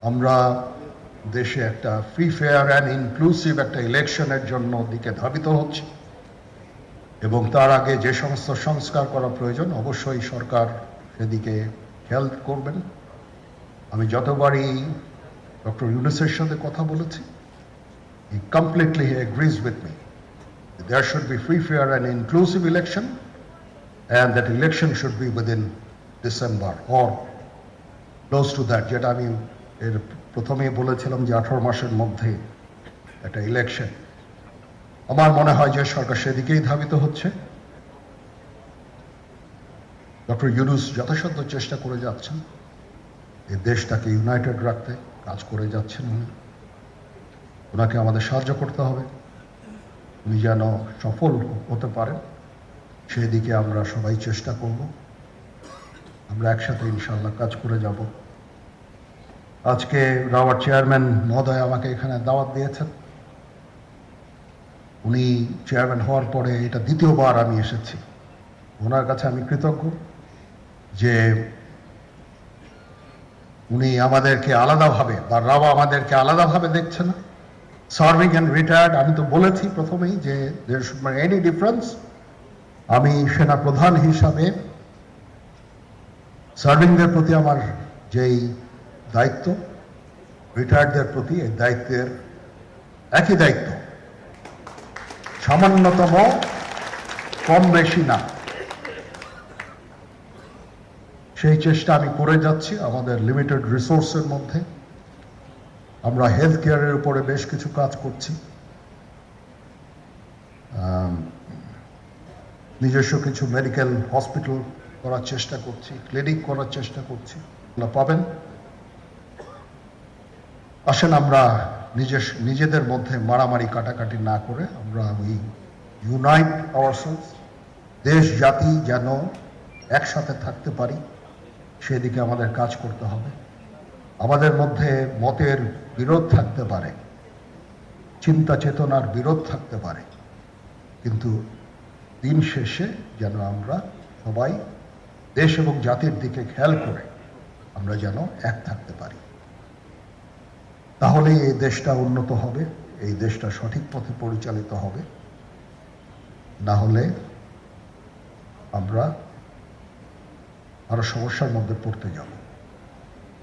আমরা দেশে একটা ফ্রি ফেয়ার অ্যান্ড ইনক্লুসিভ একটা ইলেকশনের জন্য দিকে ধাবিত হচ্ছে এবং তার আগে যে সমস্ত সংস্কার করা প্রয়োজন অবশ্যই সরকার সেদিকে খেয়াল করবেন। আমি যতবারই ডক্টর ইউনূসের সাথে কথা বলেছি, he completely agrees with me. There should be free, fair and inclusive election, and that election should be within December or close to that. যেটা আমি এর প্রথমেই বলেছিলাম যে 18 মাসের মধ্যে একটা ইলেকশন। আমার মনে হয় যে সরকার সেদিকেই ধাবিত হচ্ছে। ডক্টর ইউনূস যথাসাধ্য চেষ্টা করে যাচ্ছেন এই দেশটাকে ইউনাইটেড রাখতে, কাজ করে যাচ্ছেন উনি। ওনাকে আমাদের সাহায্য করতে হবে, উনি যেন সফল হতে পারেন সেই দিকে আমরা সবাই চেষ্টা করব। আমরা একসাথে ইনশাআল্লাহ কাজ করে যাব। আজকে রাওয়ার চেয়ারম্যান মহোদয় আমাকে এখানে দাওয়াত দিয়েছেন। উনি চেয়ারম্যান হওয়ার পরে এটা দ্বিতীয়বার আমি এসেছি। ওনার কাছে আমি কৃতজ্ঞ যে উনি আমাদেরকে আলাদাভাবে বা রাওয়া আমাদেরকে আলাদাভাবে দেখছে না। সার্ভিং অ্যান্ড রিটায়ার্ড, আমি তো বলেছি প্রথমেই যে there should be any difference. আমি সেনা প্রধান হিসাবে সার্ভিংদের প্রতি আমার যেই দায়িত্ব, রিটায়ার্ডদের প্রতি এই দায়িত্বের একই দায়িত্ব, সামান্যতম কম বেশি না। সেই চেষ্টা আমি করে যাচ্ছি আমাদের লিমিটেড রিসোর্সের মধ্যে। আমরা হেলথ কেয়ারের উপরে বেশ কিছু কাজ করছি, নিজস্ব কিছু মেডিকেল হসপিটাল করার চেষ্টা করছি, ক্লিনিক করার চেষ্টা করছি, পাবেন। আসেন আমরা নিজেদের মধ্যে মারামারি কাটাকাটি না করে আমরা উই ইউনাইট আওয়ারসেলস, দেশ জাতি যেন একসাথে থাকতে পারি সেদিকে আমাদের কাজ করতে হবে। আমাদের মধ্যে মতের বিরোধ থাকতে পারে, চিন্তা চেতনার বিরোধ থাকতে পারে, কিন্তু দিন শেষে যেন আমরা সবাই দেশ এবং জাতির দিকে খেয়াল করে আমরা যেন এক থাকতে পারি। তাহলেই এই দেশটা উন্নত হবে, এই দেশটা সঠিক পথে পরিচালিত হবে। না হলে আমরা আরো সমস্যার মধ্যে পড়তে যাব।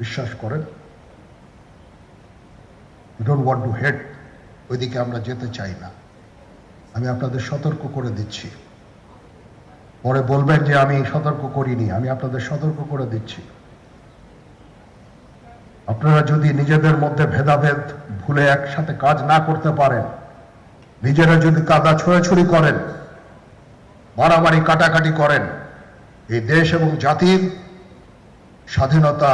বিশ্বাস করেন, we don't want to head, ওইদিকে আমরা যেতে চাই না। আমি আপনাদের সতর্ক করে দিচ্ছি। পরে বলবেন যে আমি সতর্ক করিনি, আমি আপনাদের সতর্ক করে দিচ্ছি। আপনারা যদি নিজেদের মধ্যে ভেদাভেদ ভুলে একসাথে কাজ না করতে পারেন, নিজেরা যদি কাদা ছোড়াছুড়ি করেন, মারামারি কাটাকাটি করেন, এই দেশ এবং জাতির স্বাধীনতা,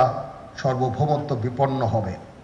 সার্বভৌমত্ব বিপন্ন হবে।